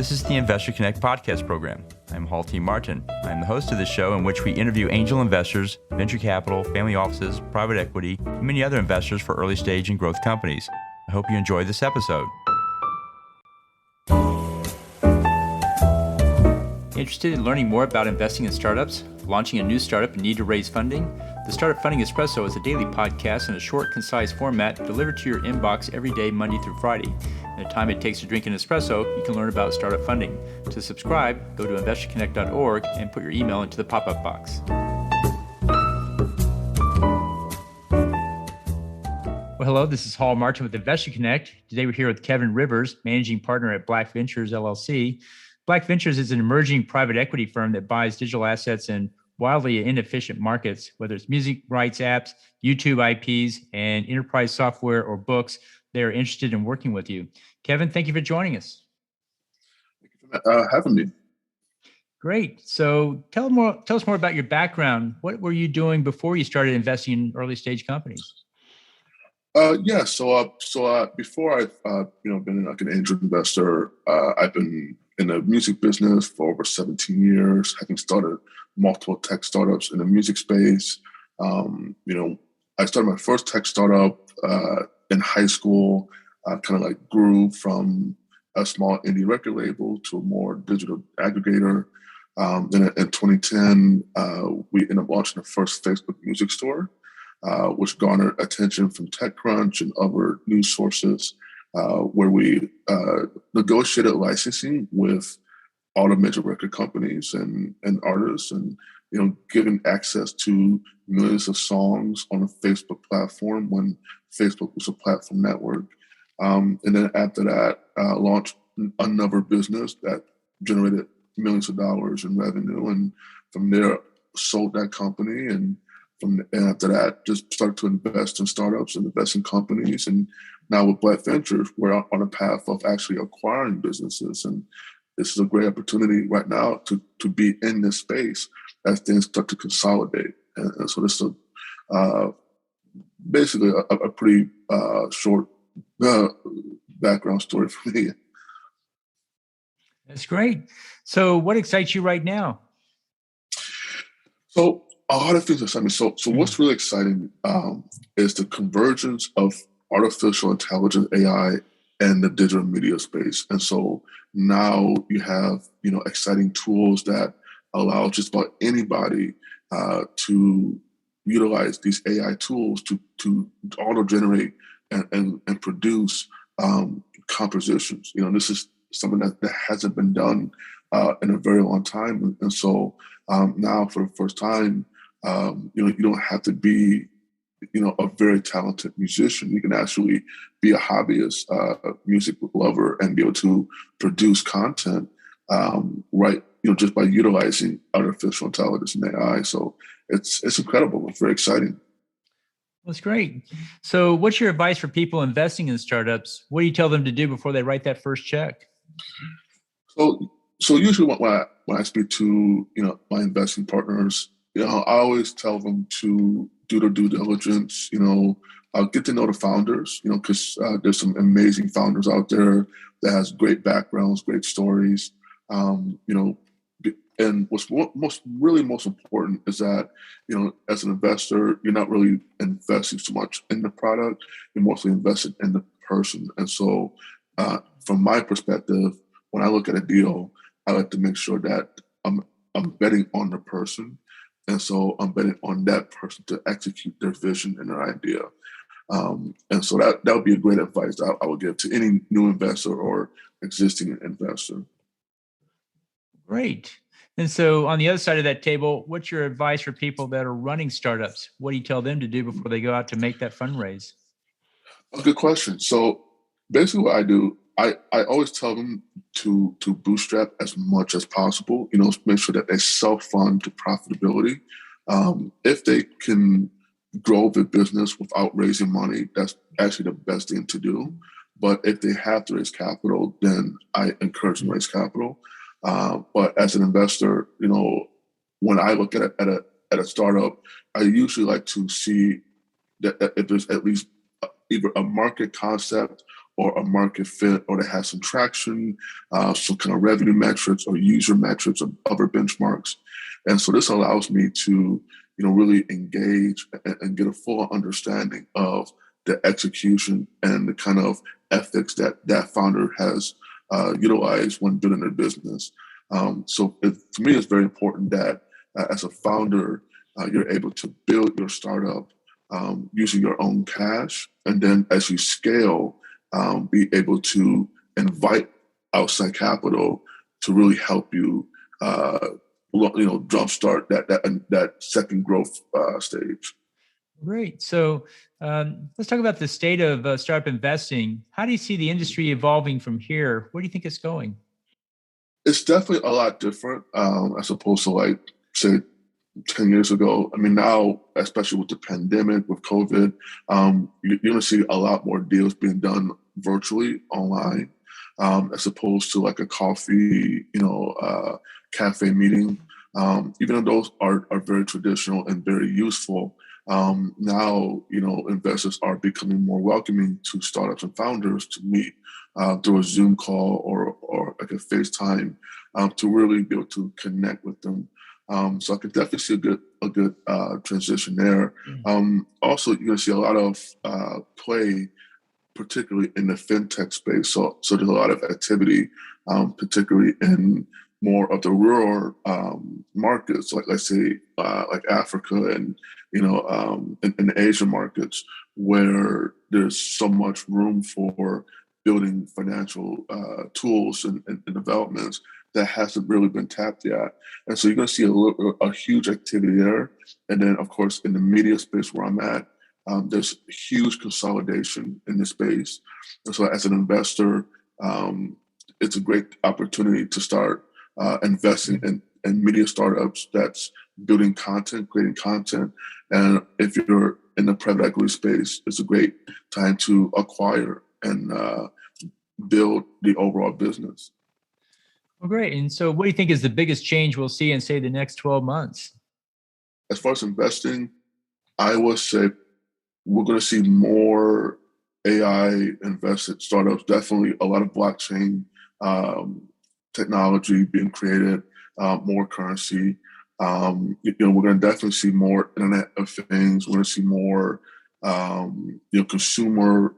This is the Investor Connect podcast program. I'm Hall T. Martin. I'm the host of this show in which we interview angel investors, venture capital, family offices, private equity, and many other investors for early stage and growth companies. I hope you enjoy this episode. Interested in learning more about investing in startups, launching a new startup and need to raise funding? The Startup Funding Espresso is a daily podcast in a short, concise format delivered to your inbox every day, Monday through Friday. In the time it takes to drink an espresso, you can learn about startup funding. To subscribe, go to investorconnect.org and put your email into the pop-up box. Well, hello, this is Hall Martin with Investor Connect. Today we're here with Kevin Rivers, managing partner at Black Ventures, LLC. Black Ventures is an emerging private equity firm that buys digital assets in wildly inefficient markets, whether it's music rights apps, YouTube IPs, and enterprise software or books. They're interested in working with you. Kevin, thank you for joining us. Thank you for having me. Great. So tell us more about your background. What were you doing before you started investing in early stage companies? So before I've been like an angel investor, I've been in the music business for over 17 years, having started multiple tech startups in the music space. I started my first tech startup in high school, kind of like grew from a small indie record label to a more digital aggregator. Then in 2010, we ended up launching the first Facebook music store, which garnered attention from TechCrunch and other news sources, where we negotiated licensing with all the major record companies and artists, and giving access to millions of songs on a Facebook platform when Facebook was a platform network. And then after that, launched another business that generated millions of dollars in revenue, and from there sold that company, and after that just started to invest in startups and invest in companies. And now with Black Ventures, we're on a path of actually acquiring businesses, and this is a great opportunity right now to be in this space as things start to consolidate. And so this is basically a pretty short background story for me. That's great. So what excites you right now? So a lot of things excite me. So what's really exciting is the convergence of artificial intelligence, AI, and the digital media space. And so now you have, exciting tools that allow just about anybody to utilize these AI tools to auto-generate and produce compositions. This is something that hasn't been done in a very long time. And so now for the first time, you don't have to be a very talented musician. You can actually be a hobbyist, music lover, and be able to produce content, just by utilizing artificial intelligence and AI. So it's incredible. It's very exciting. That's great. So what's your advice for people investing in startups? What do you tell them to do before they write that first check? So usually when I speak to, my investing partners, I always tell them to do their due diligence, get to know the founders, because there's some amazing founders out there that has great backgrounds, great stories, and what's most important is that, as an investor, you're not really investing so much in the product, you're mostly invested in the person. And so from my perspective, when I look at a deal, I like to make sure that I'm betting on the person. And so I'm betting on that person to execute their vision and their idea. And so that would be a great advice I would give to any new investor or existing investor. Great. And so on the other side of that table, what's your advice for people that are running startups? What do you tell them to do before they go out to make that fundraise? A good question. So basically what I do, I always tell them to bootstrap as much as possible, make sure that they self-fund to profitability. If they can grow the business without raising money, that's actually the best thing to do. But if they have to raise capital, then I encourage them to raise capital. But as an investor, when I look at a startup, I usually like to see that if there's at least either a market concept or a market fit, or they have some traction, some kind of revenue metrics or user metrics or other benchmarks. And so this allows me to, really engage and get a full understanding of the execution and the kind of ethics that founder has utilized when building their business. So for me, it's very important that as a founder, you're able to build your startup using your own cash. And then as you scale, be able to invite outside capital to really help you, jumpstart that second growth stage. Great. So let's talk about the state of startup investing. How do you see the industry evolving from here? Where do you think it's going? It's definitely a lot different as opposed to like, say, 10 years ago. I mean, now, especially with the pandemic, with COVID, you're going to see a lot more deals being done virtually online, as opposed to like a coffee, cafe meeting. Even though those are very traditional and very useful, now, investors are becoming more welcoming to startups and founders to meet through a Zoom call or like a FaceTime to really be able to connect with them. So I could definitely see a good transition there. Also, you're going to see a lot of play, particularly in the fintech space. So there's a lot of activity, particularly in more of the rural markets, like let's say like Africa and in the Asian markets, where there's so much room for building financial tools and developments that hasn't really been tapped yet. And so you're going to see a huge activity there. And then, of course, in the media space where I'm at, there's huge consolidation in this space. And so as an investor, it's a great opportunity to start investing in media startups that's building content, creating content. And if you're in the private equity space, it's a great time to acquire and build the overall business. Well, great. And so what do you think is the biggest change we'll see in, say, the next 12 months? As far as investing, I would say we're going to see more AI invested startups, definitely a lot of blockchain technology being created, more currency. We're going to definitely see more Internet of Things. We're going to see more, consumer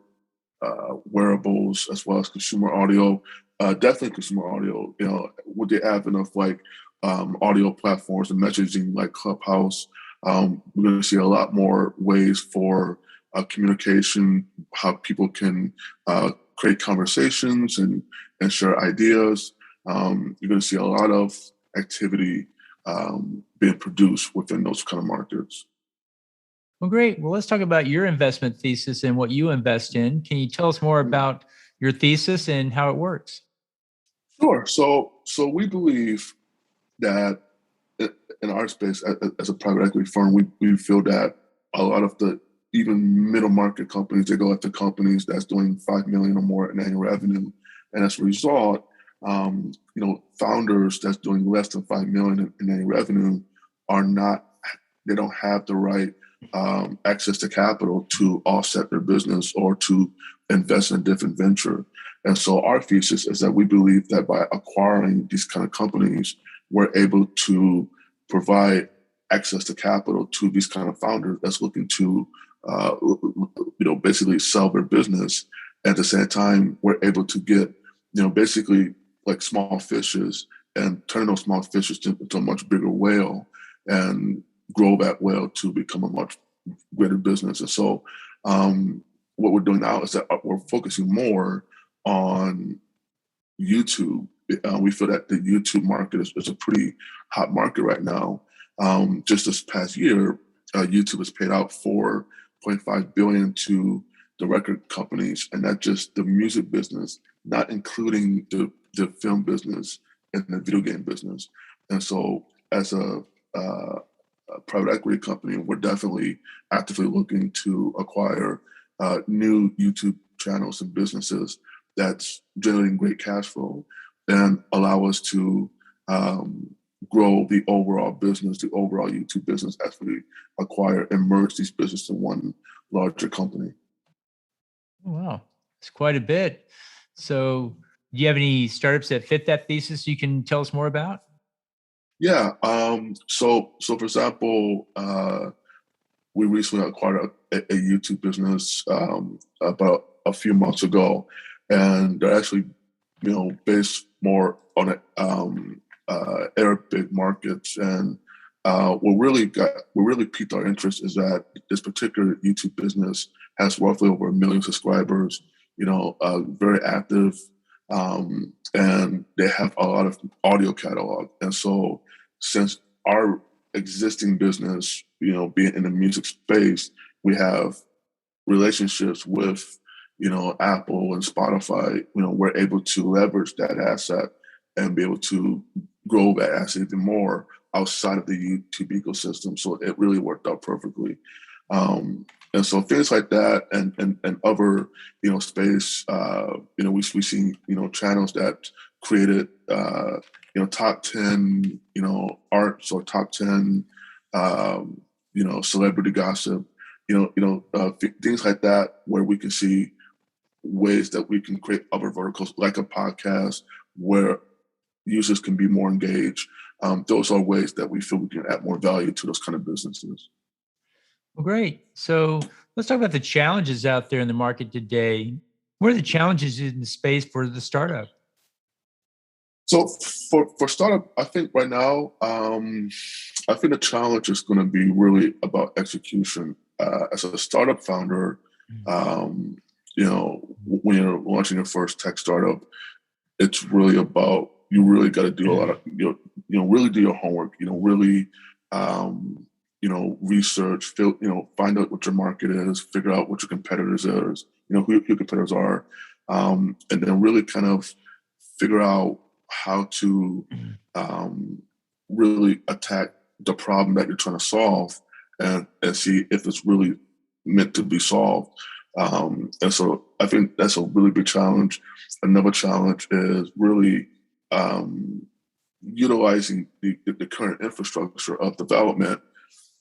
wearables as well as consumer audio. Definitely consumer audio. With the advent of like audio platforms and messaging like Clubhouse, we're going to see a lot more ways for communication, how people can create conversations and share ideas. You're going to see a lot of activity being produced within those kind of markets. Well, great. Well, let's talk about your investment thesis and what you invest in. Can you tell us more about your thesis and how it works? Sure. So we believe that in our space, as a private equity firm, we feel that a lot of the even middle market companies, they go after companies that's doing 5 million or more in annual revenue. And as a result, founders that's doing less than 5 million in annual revenue they don't have the right access to capital to offset their business or to invest in a different venture. And so our thesis is that we believe that by acquiring these kind of companies, we're able to provide access to capital to these kind of founders that's looking to, basically sell their business. At the same time, we're able to get, basically like small fishes and turn those small fishes into a much bigger whale and grow that whale to become a much greater business. And so what we're doing now is that we're focusing more on YouTube. We feel that the YouTube market is a pretty hot market right now. Just this past year, YouTube has paid out $4.5 billion to the record companies, and that's just the music business, not including the film business and the video game business. And so as a private equity company, we're definitely actively looking to acquire new YouTube channels and businesses that's generating great cash flow and allow us to grow the overall business, the overall YouTube business as we acquire and merge these businesses in one larger company. Oh, wow. It's quite a bit. So do you have any startups that fit that thesis you can tell us more about? Yeah. So for example, we recently acquired a YouTube business about a few months ago, and they're actually, based more on Arabic markets. And what really piqued our interest is that this particular YouTube business has roughly over 1 million subscribers. Very active, and they have a lot of audio catalog. And so, since our existing business, being in the music space, we have relationships with, Apple and Spotify. We're able to leverage that asset and be able to grow that asset even more outside of the YouTube ecosystem. So it really worked out perfectly. And so things like that, and other, space, we see, channels that created, top 10, arts, or top 10, celebrity gossip, things like that, where we can see ways that we can create other verticals like a podcast where users can be more engaged. Those are ways that we feel we can add more value to those kind of businesses. Well, great. So let's talk about the challenges out there in the market today. What are the challenges in the space for the startup? So for startup, I think right now, I think the challenge is going to be really about execution. As a startup founder, when you're launching your first tech startup, it's really about, you really got to do a lot of, really do your homework. Really, research, find out what your market is, figure out what your competitors is, who your competitors are, and then really kind of figure out how to really attack the problem that you're trying to solve, and see if it's really meant to be solved. And so I think that's a really big challenge. Another challenge is really utilizing the current infrastructure of development,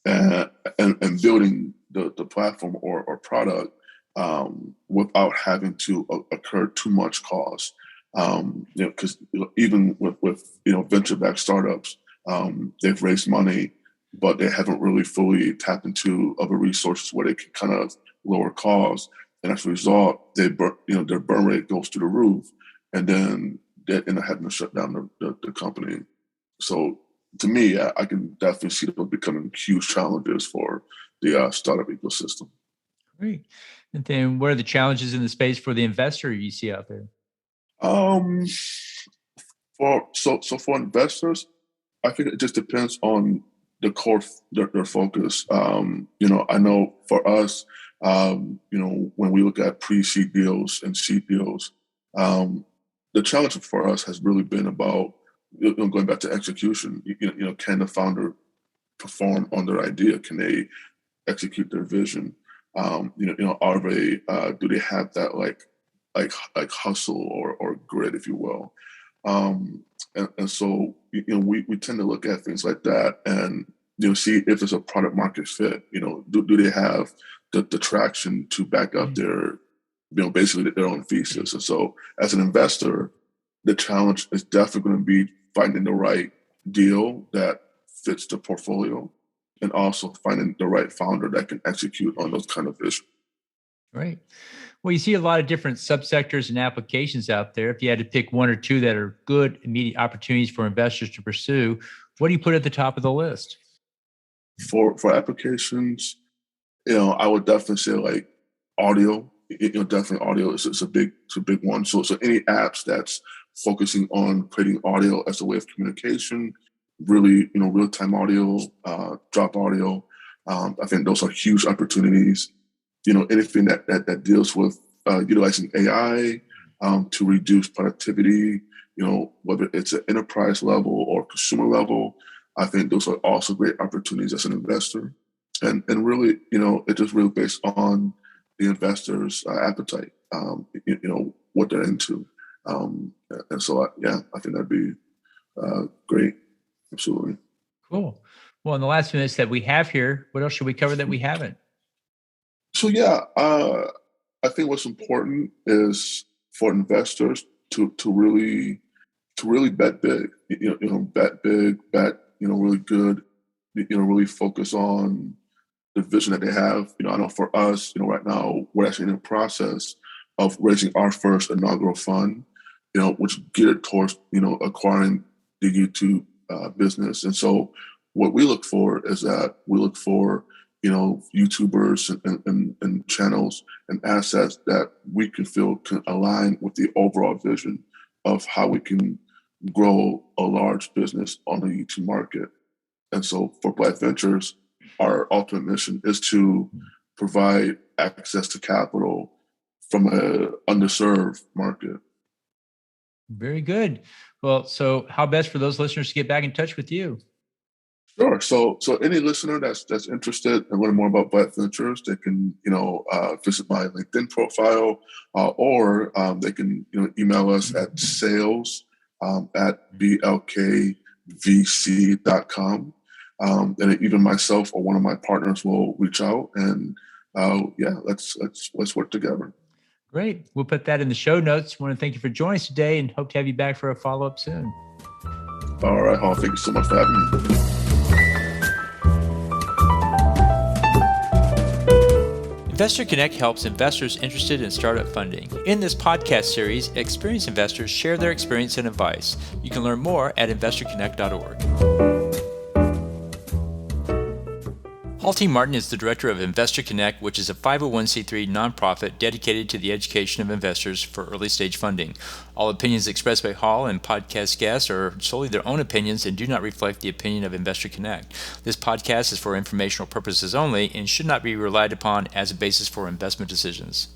and building the platform or product without having to incur too much cost. Because even with venture-backed startups, they've raised money, but they haven't really fully tapped into other resources where they can kind of lower costs, and as a result, their burn rate goes through the roof, and then they end up having to shut down the company. So to me, I can definitely see those becoming huge challenges for the startup ecosystem. Great. And then what are the challenges in the space for the investor you see out there? Um, for investors, I think it just depends on the core, their focus. I know for us, when we look at pre-seed deals and seed deals, the challenge for us has really been about, going back to execution. Can the founder perform on their idea? Can they execute their vision? Are they, do they have that like hustle or grit, if you will? And so we tend to look at things like that, and see if there's a product market fit. Do they have the traction to back up their, basically their own thesis? And so as an investor, the challenge is definitely going to be finding the right deal that fits the portfolio, and also finding the right founder that can execute on those kind of visions. Right. Well, you see a lot of different subsectors and applications out there. If you had to pick one or two that are good immediate opportunities for investors to pursue, what do you put at the top of the list? For applications, I would definitely say like audio. Definitely audio is a big one. So any apps that's focusing on creating audio as a way of communication, really, real time audio, drop audio. I think those are huge opportunities. Anything that deals with utilizing AI to reduce productivity, whether it's an enterprise level or consumer level, I think those are also great opportunities as an investor. And really, it's just really based on the investor's appetite, what they're into. And so, I think that'd be great. Absolutely. Cool. Well, in the last minutes that we have here, what else should we cover that we haven't? So, I think what's important is for investors to really bet big. Bet big, bet really good. Really focus on the vision that they have. I know for us, right now we're actually in the process of raising our first inaugural fund, which geared towards acquiring the YouTube business. And so what we look for is that we look for YouTubers and channels and assets that we can feel can align with the overall vision of how we can grow a large business on the YouTube market. And so for Black Ventures, our ultimate mission is to provide access to capital from an underserved market. Very good. Well, so how best for those listeners to get back in touch with you? Sure. So any listener that's interested in learning more about Black Ventures, they can visit my LinkedIn profile, or they can email us at sales at blkvc.com. And even myself or one of my partners will reach out, and let's work together. Great. We'll put that in the show notes. I want to thank you for joining us today and hope to have you back for a follow-up soon. All right, Hall. Thank you so much for having me. Investor Connect helps investors interested in startup funding. In this podcast series, experienced investors share their experience and advice. You can learn more at investorconnect.org. Hall T. Martin is the director of Investor Connect, which is a 501c3 nonprofit dedicated to the education of investors for early-stage funding. All opinions expressed by Hall and podcast guests are solely their own opinions and do not reflect the opinion of Investor Connect. This podcast is for informational purposes only and should not be relied upon as a basis for investment decisions.